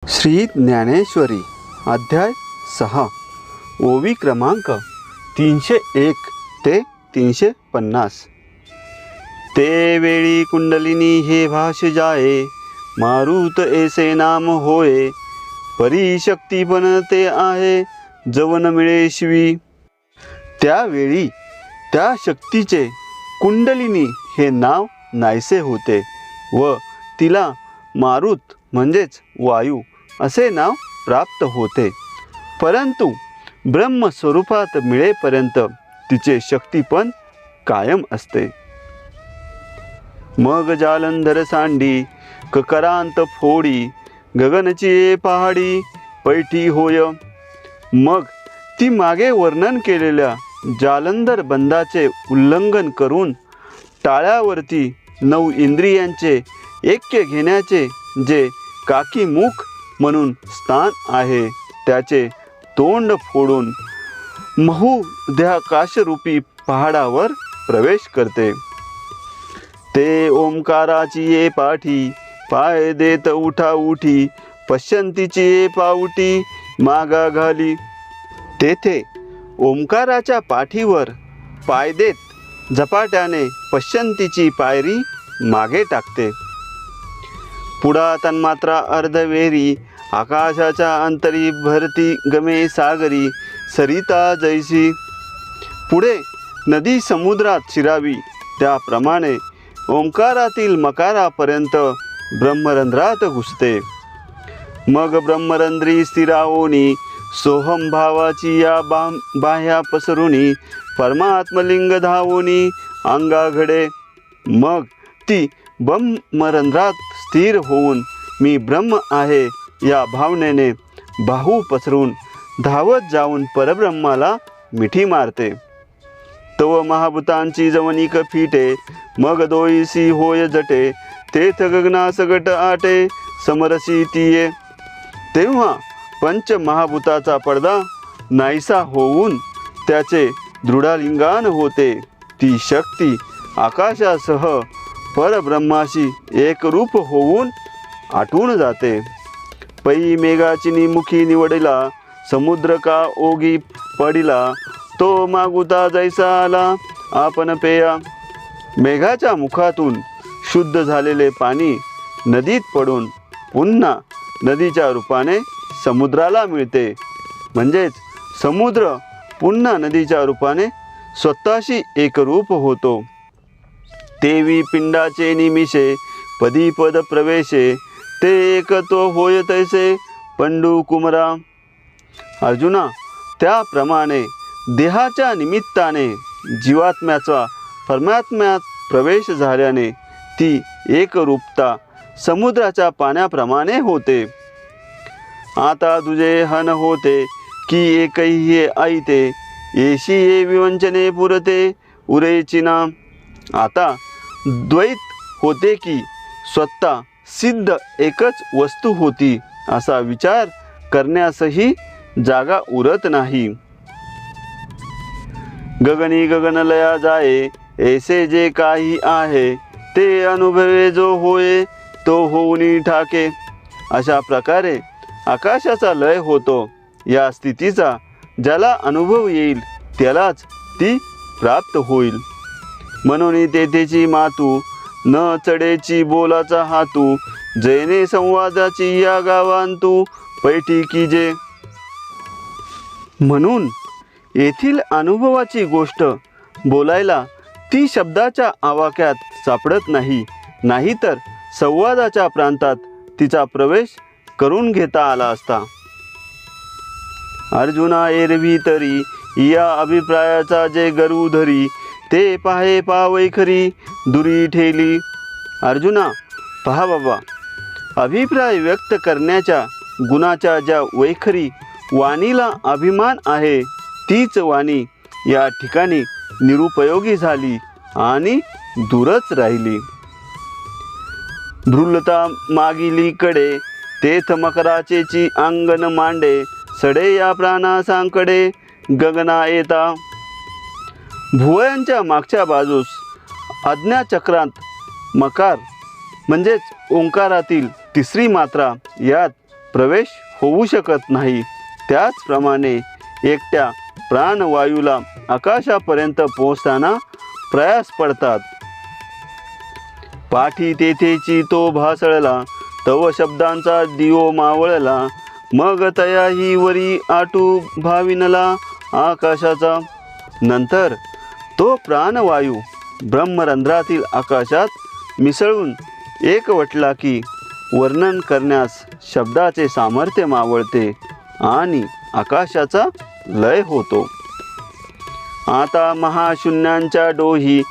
श्री ज्ञानेश्वरी अध्याय 6 ओवी क्रमांक 301 ते 350। ते वेळी कुंडलिनी हे भाष जाये, मारुत ऐसे नाम होय, परिशक्ती बनते आहे जवन मिळे शिवी। त्यावेळी त्या शक्तीचे कुंडलिनी हे नाव नाहीसे होते व तिला मारुत म्हणजेच वायू असे नाव प्राप्त होते, परंतु ब्रह्मस्वरूपात मिळेपर्यंत तिचे शक्तीपण कायम असते। मग जालंधर सांडी ककरांत फोडी, गगनची पहाडी पैठी होय। मग ती मागे वर्णन केलेल्या जालंधर बंधाचे उल्लंघन करून टाळ्यावरती 9 इंद्रियांचे ऐक्य घेण्याचे जे काकीमुख म्हणून स्थान आहे त्याचे तोंड फोडून महुद्याकाशरूपी पहाडावर प्रवेश करते। ते ओंकाराची ये पाठी, पाय देत उठा उठी, पश्यंतीची ये पावटी मागा घाली। तेथे ओंकाराच्या पाठीवर पाय देत झपाट्याने पश्यंतीची पायरी मागे टाकते। पुढा तन्मात्रा अर्धवेरी, आकाशाच्या अंतरी भरती गमे सागरी, सरिता जैसी। पुढे नदी समुद्रात शिरावी त्याप्रमाणे ओंकारातील मकारापर्यंत ब्रह्मरंध्रात घुसते। मग ब्रह्मरंध्री स्थिरावोनी, सोहम भावाची या बाह्या पसरुनी, परमात्मलिंग धावोनी अंगाघडे। मग ती ब्रह्मरंध्रात स्थिर होऊन मी ब्रह्म आहे या भावनेने बाहू पसरून धावत जाऊन परब्रह्माला मिठी मारते। तव महाभूतांची जवनिक फिटे, मग दोईसी होय जटे, तेथ गगनास गट आटे समरसी तिये। तेव्हा पंच महाभूताचा पडदा नाहीसा होऊन त्याचे दृढालिंगान होते। ती शक्ती आकाशासह परब्रह्माशी एकरूप होऊन आटून जाते। पै मेघाची मुखी निवडिला, समुद्र का ओगी पडिला, तो मागुता जैसा आला आपण पेया। मेघाच्या मुखातून शुद्ध झालेले पाणी नदीत पडून पुन्हा नदीच्या रूपाने समुद्राला मिळते, म्हणजेच समुद्र पुन्हा नदीच्या रूपाने स्वतःशी एकरूप होतो। तेवी पिंडाचे निमिषे, पदी पद प्रवेशे, ते एक तो होय तैसे पंडू कुमरा। अर्जुना, त्याप्रमाणे देहाच्या निमित्ताने जीवात्म्याचा परमात्म्यात प्रवेश झाल्याने ती एकरूपता समुद्राच्या पाण्याप्रमाणे होते। आता तुझे हन होते की एकही ऐते, येशी ये विवंचने पुरते उरेचिना। आता द्वैत होते की स्वतः सिद्ध एकच वस्तू होती असा विचार करण्यासही जागा उरत नाही। गगनी गगनलया जाये, ऐसे जे काही आहे ते अनुभवे जो होय तो होऊनी ठाके। अशा प्रकारे आकाशाचा लय होतो। या स्थितीचा ज्याला अनुभव येईल त्यालाच ती प्राप्त होईल। म्हणून तेथेची मातू, न चढेची बोलाचा हातू, जैने संवादाची या गावांतू पैठी कीजे। म्हणून येथील अनुभवाची गोष्ट बोलायला ती शब्दाच्या आवाक्यात सापडत नाही, नाहीतर संवादाच्या प्रांतात तिचा प्रवेश करून घेता आला असता। अर्जुना, एरवी तरी या अभिप्रायाचा जे गरू धरी, ते पाहे पावै खरी दुरी ठेली। अर्जुना, पहा बाबा, अभिप्राय व्यक्त करण्याच्या गुणाच्या ज्या वैखरी वाणीला अभिमान आहे तीच वाणी या ठिकाणी निरुपयोगी झाली आणि दूरच राहिली। भ्रुलता मागिली कडे, तेथ मकराचेची अंगण मांडे, सडे या प्राणासांकडे गगना येता। भुवयांच्या मागच्या बाजूस आज्ञाचक्रांत मकार म्हणजेच ओंकारातील तिसरी मात्रा, यात प्रवेश होऊ शकत नाही, त्याचप्रमाणे एकट्या प्राणवायूला आकाशापर्यंत पोहोचताना प्रयास पडतात. पाठी तेथेची तो भासळला, तव शब्दांचा दिवो मावळला, मग तयाही वरी आटू भाविनला आकाशाचा. नंतर तो प्राणवायू ब्रह्मरंध्रातील आकाशात मिसळून एकवटला की वर्णन करण्यास शब्दाचे सामर्थ्य मावळते आणि आकाशाचा लय होतो. आता महाशून्यांच्या डोही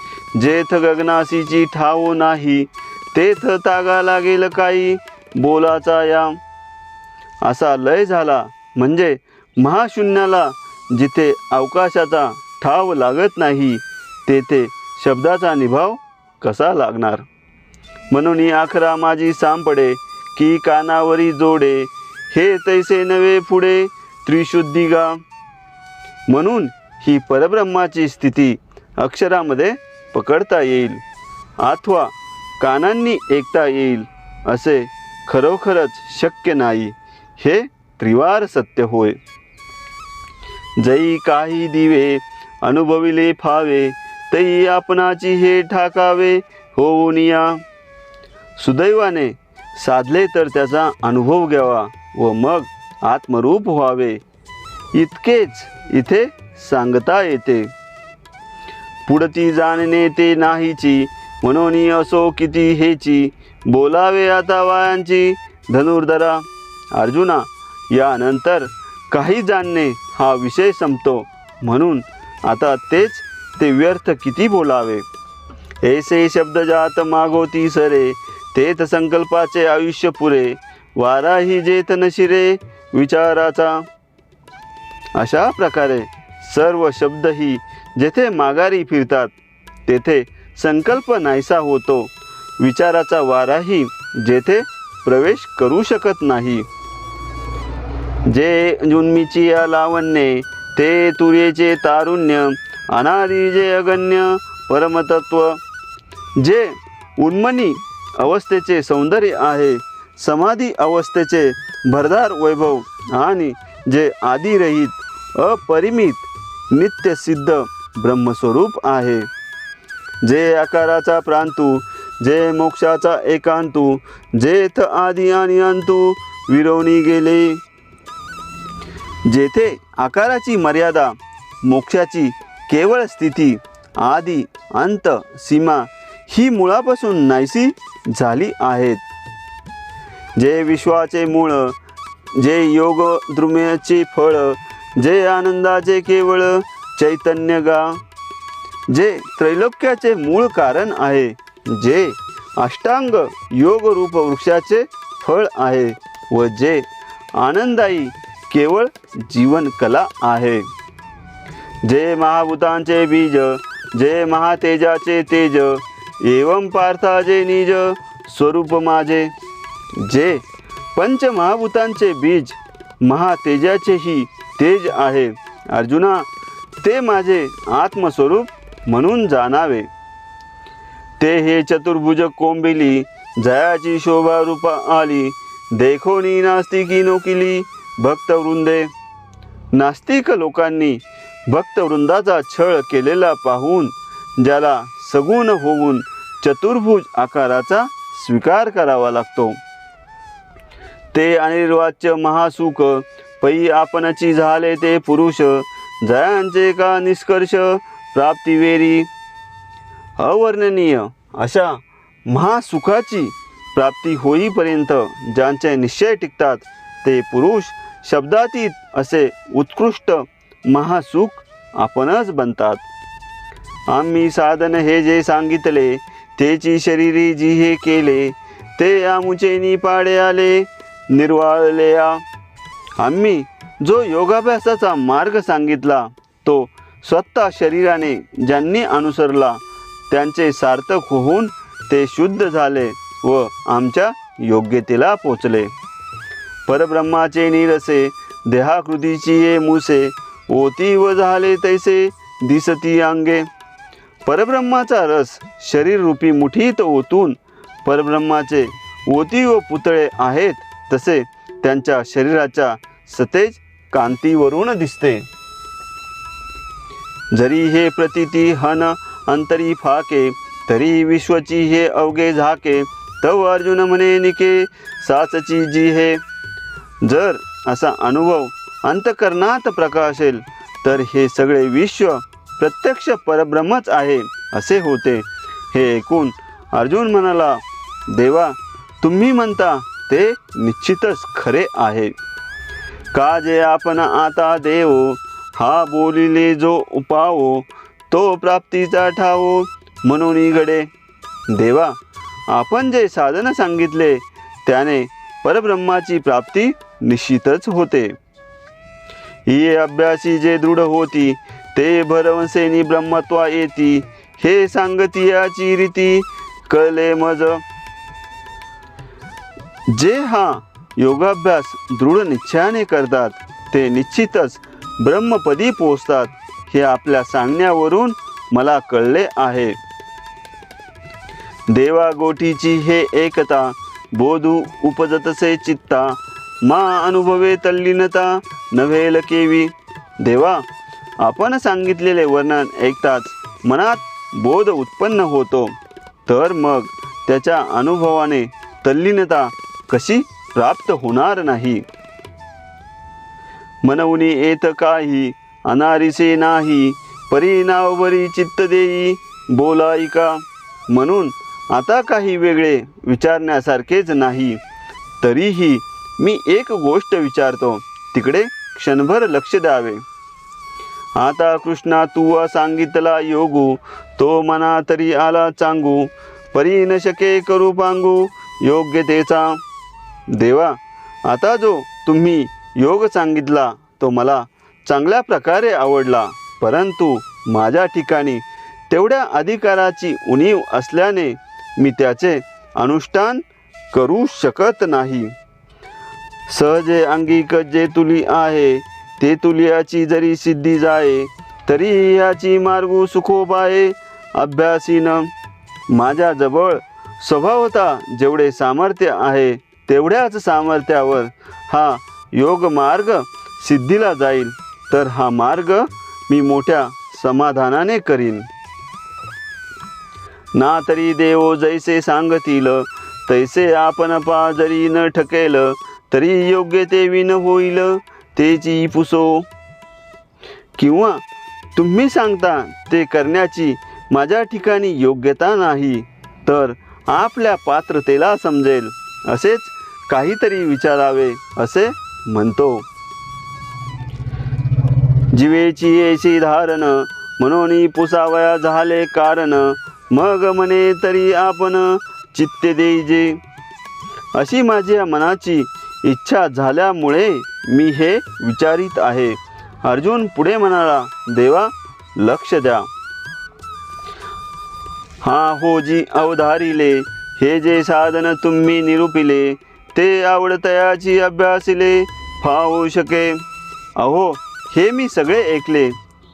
जेथ गगनासीची ठाव नाही, तेथ तागा लागेल काही बोलाचा या. असा लय झाला म्हणजे महाशून्याला जिथे अवकाशाचा ठाव लागत नाही, तेथे शब्दाचा निभाव कसा लागणार. म्हणून आखरा माझी सांपडे की कानावरी जोडे, हे तैसे नवे पुढे त्रिशुद्धी गा. म्हणून ही परब्रह्माची स्थिती अक्षरामध्ये पकडता येईल अथवा कानांनी ऐकता येईल असे खरोखरच शक्य नाही. हे त्रिवार सत्य होय. जई काही दिवे अनुभविले फावे, तई आपणाची हे ठाकावे होऊन या. सुदैवाने साधले तर त्याचा अनुभव घ्यावा व मग आत्मरूप व्हावे, इतकेच इथे सांगता येते. पुढती जाणणे ते नाहीची, म्हणून असो किती हेची, बोलावे आता वायांची धनुर्धरा. अर्जुना, यानंतर काही जाणणे हा विषय संपतो, म्हणून आता तेच ते व्यर्थ किती बोलावे. ऐसे शब्द जात मागोती सरे, तेथ संकल्पाचे आयुष्य पुरे, वाराही जेथ नशिरे विचाराचा. अशा प्रकारे सर्व शब्दही जेथे माघारी फिरतात, तेथे संकल्प नाहीसा होतो. विचाराचा वाराही जेथे प्रवेश करू शकत नाही. जे जुन्मीची या लावण्ये, ते तुर्येचे तारुण्य, अनादि जे अगण्य परमतत्व. जे उन्मनी अवस्थेचे सौंदर्य आहे, समाधी अवस्थेचे भरदार वैभव आणि जे आदिरहित अपरिमित नित्यसिद्ध ब्रह्मस्वरूप आहे. जे आकाराचा प्रांतू, जे मोक्षाचा एकांतू, जेथ आदि आणि अंतू विरवणी गेले. जेथे आकाराची मर्यादा, मोक्षाची केवळ स्थिती, आदि अंत सीमा ही मुळापासून नाहीशी झाली आहेत. जे विश्वाचे मूळ, जे योग द्रुम्याचे फळ, जे आनंदाचे केवळ चैतन्य गा. जे त्रैलोक्याचे मूळ कारण आहे, जे अष्टांग योग रूप वृक्षाचे फळ आहे व जे आनंदायी केवळ जीवन कला आहे. जे महाभूतांचे बीज, जे महातेजाचे तेज, एवं पार्था जे निज स्वरूप माझे. जे पंचमहाभूतांचे बीज महातेजाचेही तेज आहे, अर्जुना ते माझे आत्मस्वरूप म्हणून जाणावे. ते हे चतुर्भुज कोंबिली, जयाची शोभा रूपा आली, देखोनी नास्तिकी नोकिली भक्तवृंदे. नास्तिक लोकांनी भक्तवृंदाचा छळ केलेला पाहून ज्याला सगुण होऊन चतुर्भुज आकाराचा स्वीकार करावा लागतो, ते अनिर्वाच्य महासुख पै आपणची झाले ते पुरुष, जयांचे का निष्कर्ष प्राप्तिवेरी. अवर्णनीय अशा महासुखाची प्राप्ती होईपर्यंत ज्यांचे निश्चय टिकतात, ते पुरुष शब्दातीत असे उत्कृष्ट महासुख आपणच बनतात. आम्ही साधन हे जे सांगितले, तेची शरीरी जी हे केले, ते आमुचे पाडे आले निर्वाळले या. आम्ही जो योगाभ्यासाचा मार्ग सांगितला, तो स्वतः शरीराने ज्यांनी अनुसरला, त्यांचे सार्थक होऊन ते शुद्ध झाले व आमच्या योग्यतेला पोचले. परब्रह्माचे निरसे, देहाकृतीची ये मुसे, ओती व झाले तैसे दिसती अंगे. परब्रह्माचा रस शरीररूपी मुठीत ओतून परब्रह्माचे ओती व पुतळे आहेत तसे त्यांच्या शरीराच्या सतेज कांतीवरून दिसते. जरी हे प्रतीती हन अंतरी फाके, तरी विश्वची हे अवघे झाके. तव अर्जुन म्हणे निके साचची जी हे. जर असा अनुभव अंतकरणात प्रकाशेल तर हे सगळे विश्व प्रत्यक्ष परब्रह्मच आहे असे होते. हे ऐकून अर्जुन म्हणाला, देवा तुम्ही म्हणता ते निश्चितच खरे आहे. का जे आपण आता देव हा बोलिले जो उपावो, तो प्राप्तीचा ठावो म्हणून घडे. देवा आपण जे साधन सांगितले त्याने परब्रह्माची प्राप्ती निश्चितच होते. ही अभ्यासी जे दृढ होती, ते भरवसेनी ब्रह्मत्वा येती. हे सांगती याची रीती कळले मज. जे हा योगाभ्यास दृढ निश्चयाने करतात ते निश्चितच ब्रह्मपदी पोचतात, हे आपल्या सांगण्यावरून मला कळले आहे. देवा गोठीची हे एकता, बोधू उपजतसे चित्ता. मा अनुभवे तल्लीनता नव्हेल केवी. देवा आपण सांगितलेले वर्णन ऐकताच मनात बोध उत्पन्न होतो, तर मग त्याच्या अनुभवाने तल्लीनता कशी प्राप्त होणार नाही. मनवनी येत काही अनारिसे नाही, परी नावबरी चित्त देई बोलायिका. म्हणून आता काही वेगळे विचारण्यासारखेच नाही. तरीही मी एक गोष्ट विचारतो, तिकडे क्षणभर लक्ष द्यावे. आता कृष्णा तू सांगितला योगू, तो मना तरी आला चांगू. परी न शके करू पांगू योग्यतेचा. देवा आता जो तुम्ही योग सांगितला तो मला चांगल्या प्रकारे आवडला, परंतु माझ्या ठिकाणी तेवढ्या अधिकाराची उणीव असल्याने मी त्याचे अनुष्ठान करू शकत नाही. सहजे अंगिक जे तुली आहे, ते तुलियाची जरी सिद्धी जाये. तरी याची मार्गू सुखोबाये अभ्यासीन. माझ्या जवळ स्वभावता जेवढे सामर्थ्य आहे तेवढ्याच सामर्थ्यावर हा योग मार्ग सिद्धीला जाईल, तर हा मार्ग मी मोठ्या समाधानाने करीन. ना तरी देव जैसे सांगतील, तैसे आपण पा जरी न ठकेल. तरी योग्य ते विन होईल तेची पुसो. किंवा तुम्ही सांगता ते करण्याची माझ्या ठिकाणी योग्यता नाही, तर आपल्या पात्रतेला समजेल असेच काहीतरी विचारावे असे म्हणतो. जीवेची येशी धारण, म्हणून पुसावया झाले कारण. मग म्हणे तरी आपण चित्ते देईजे. अशी माझ्या मनाची इच्छा झाल्यामुळे मी हे विचारित आहे. अर्जुन पुढे म्हणाला, देवा लक्ष द्या. हा हो जी अवधारिले, हे जे साधन तुम्ही निरूपिले. ते आवडतयाची अभ्यासिले फावू शके. अहो हे मी सगळे ऐकले.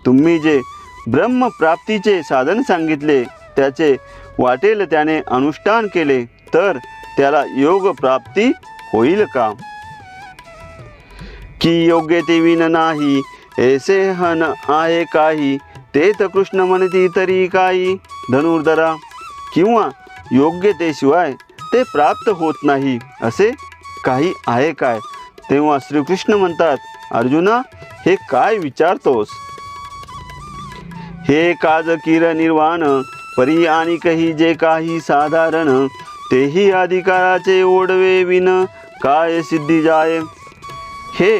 तुम्ही जे ब्रह्मप्राप्तीचे साधन सांगितले त्याचे वाटेल त्याने अनुष्ठान केले तर त्याला योग प्राप्ती होईल का? की योग्य ते विन नाही, ऐसे हन आहे काही. तेच कृष्ण म्हणती तरी काही धनुर्धरा. किंवा योग्यतेशिवाय ते प्राप्त होत नाही असे काही आहे काय? तेव्हा श्रीकृष्ण म्हणतात, अर्जुना हे काय विचारतोस? हे काज किर निर्वाण, परी आणि काही जे काही साधारण. तेही अधिकाराचे ओढवे विन काय सिद्धी जाय. हे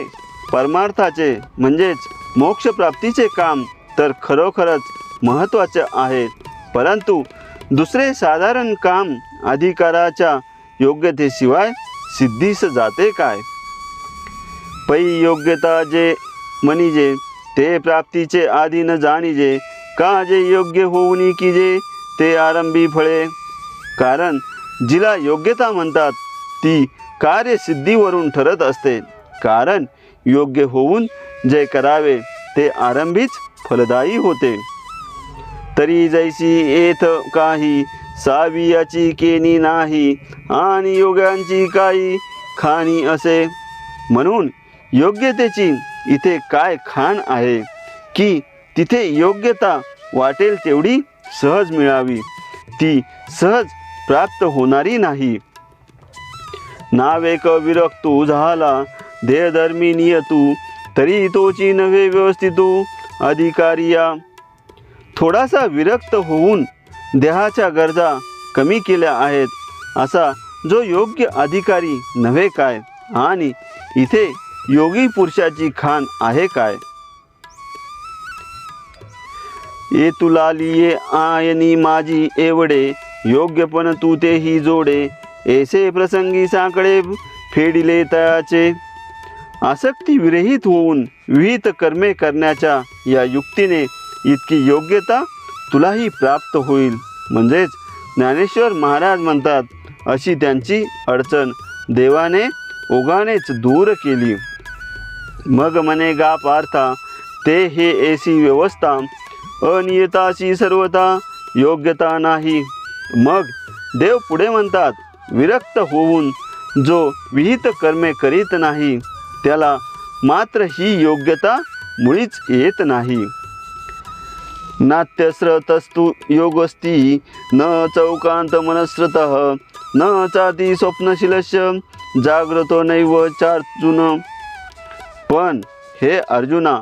परमार्थाचे म्हणजेच मोक्षप्राप्तीचे काम तर खरोखरच महत्त्वाचे आहे, परंतु दुसरे साधारण काम अधिकाराच्या योग्यतेशिवाय सिद्धीस जाते काय? पै योग्यता जे म्हणिजे, ते प्राप्तीचे आधी न जाणिजे. का जे योग्य होऊनी की जे ते आरंभी फळे. कारण जिला योग्यता म्हणतात ती कार्यसिद्धीवरून ठरत असते. कारण योग्य होऊन जे करावे ते आरंभीच फलदायी होते. तरी जैसी येथ काही सावियाची केनी नाही, आणि योगांची काही खाणी असे. म्हणून योग्यतेची इथे काय खाण आहे की तिथे योग्यता वाटेल तेवढी सहज मिळावी, ती सहज प्राप्त होणारी नाही. नावेक विरक्तू झाला देहधर्मी नियतू, तरी तोची नव्हे व्यवस्थितू अधिकारिया. थोडासा विरक्त होऊन देहाच्या गरजा कमी केल्या आहेत असा जो योग्य अधिकारी नव्हे काय, आणि इथे योगी पुरुषाची खाण आहे काय. ये तुला लिये आयनी माझी एवढे, योग्यपण तू तेही जोडे, ऐसे प्रसंगी साकडे फेडिले तयाचे. आसक्ती विरहित होऊन विहित कर्मे करण्याच्या या युक्तीने इतकी योग्यता तुलाही प्राप्त होईल. म्हणजेच ज्ञानेश्वर महाराज म्हणतात, अशी त्यांची अडचण देवाने ओघानेच दूर केली. मग म्हणे गा पार्था ते हे ऐसी व्यवस्था, अनियताशी सर्वता योग्यता नाही. मग देव पुढे म्हणतात, विरक्त होऊन जो विहित कर्मे करीत नाही त्याला मात्र ही योग्यता मुळीच येत नाही. नाट्यस्रतस्तु योगस्ती न चौकांत मनस्रतः, न चाती स्वप्नशीलस्य जाग्रतो नैव चार्जुन. पण हे अर्जुना,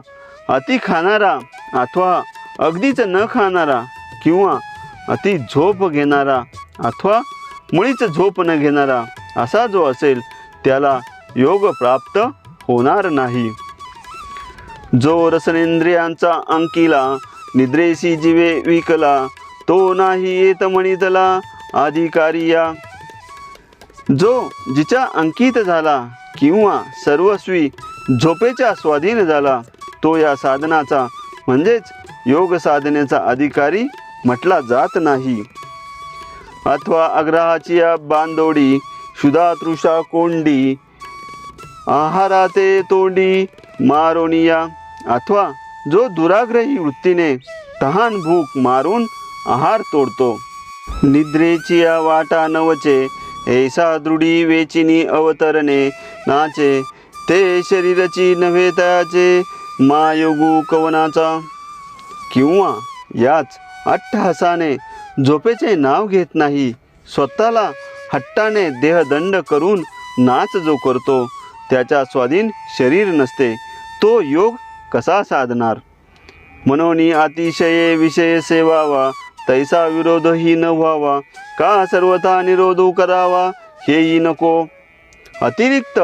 अति खाणारा अथवा अगदीच न खाणारा किंवा अति झोप घेणारा अथवा मुळीच झोप न घेणारा असा जो असेल त्याला योग प्राप्त होणार नाही. जो रसनेंद्रियांचा अंकिला, निद्रेशी जीवे विकला, तो नाही येत म्हणितला अधिकारिया. जो जिच्या अंकित झाला किंवा सर्वस्वी झोपेच्या स्वाधीन झाला, तो या साधनाचा म्हणजेच योग साधनेचा अधिकारी म्हटला जात नाही. अथवा अग्रहाची बांधोडी, शुदा तृषा कोंडी, आहाराते तोंडी मारोनिया. अथवा जो दुराग्रही वृत्तीने तहान भूक मारून आहार तोडतो. निद्रेची वाटा नवचे, ऐसा दृढी वेचिनी अवतरणे नाचे, ते शरीराची नव्हे त्याचे मायोगू कवनाचा. किंवा याच अट्टहासाने झोपेचे नाव घेत नाही, स्वतःला हट्टाने देहदंड करून नाच जो करतो त्याच्या स्वाधीन शरीर नसते, तो योग कसा साधणार. म्हणून अतिशये विषय सेवावा, तैसा विरोधही न व्हावा, का सर्वथा निरोध करावा हेही नको. अतिरिक्त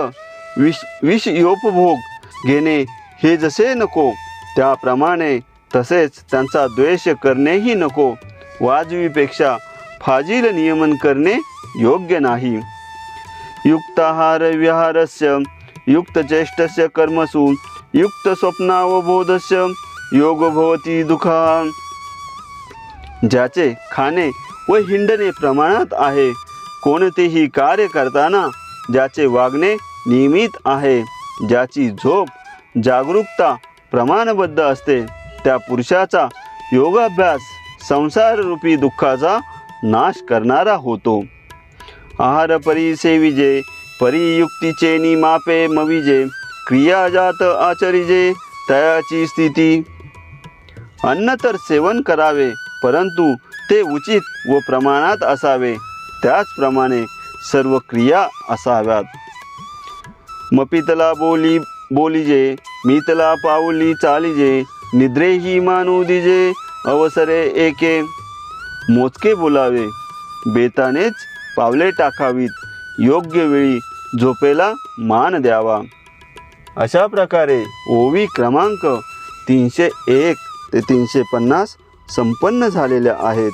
विषयोपभोग घेणे हे जसे नको त्याप्रमाणे तसेच त्यांचा द्वेष करणेही नको. वाजवीपेक्षा फाजील नियमन करणे योग्य नाही. युक्ताहार विहारस्य, युक्तचेष्टस्य कर्मसु, युक्त स्वप्नावबोधस्य योग भवती दुःखा. ज्याचे खाणे व हिंडणे प्रमाणात आहे, कोणतेही कार्य करताना ज्याचे वागणे नियमित आहे, ज्याची झोप जागरूकता प्रमाणबद्ध असते, त्या पुरुषाचा योगाभ्यास संसाररूपी दुःखाचा नाश करणारा होतो. आहार परी सेविजे, परियुक्तीचे निमापे मविजे, क्रिया जात आचरिजे तयाची स्थिती. अन्न तर सेवन करावे, परंतु ते उचित व प्रमाणात असावे, त्याचप्रमाणे सर्व क्रिया असाव्यात. मपितला बोलिजे, मीतला पाऊली चालिजे, निद्रेही मानू दिजे अवसरे एके. मोजके बोलावे, बेतानेच पावले टाकावीत, योग्य वेळी झोपेला मान द्यावा. अशा प्रकारे ओवी क्रमांक 301 ते 350 संपन्न झालेल्या आहेत.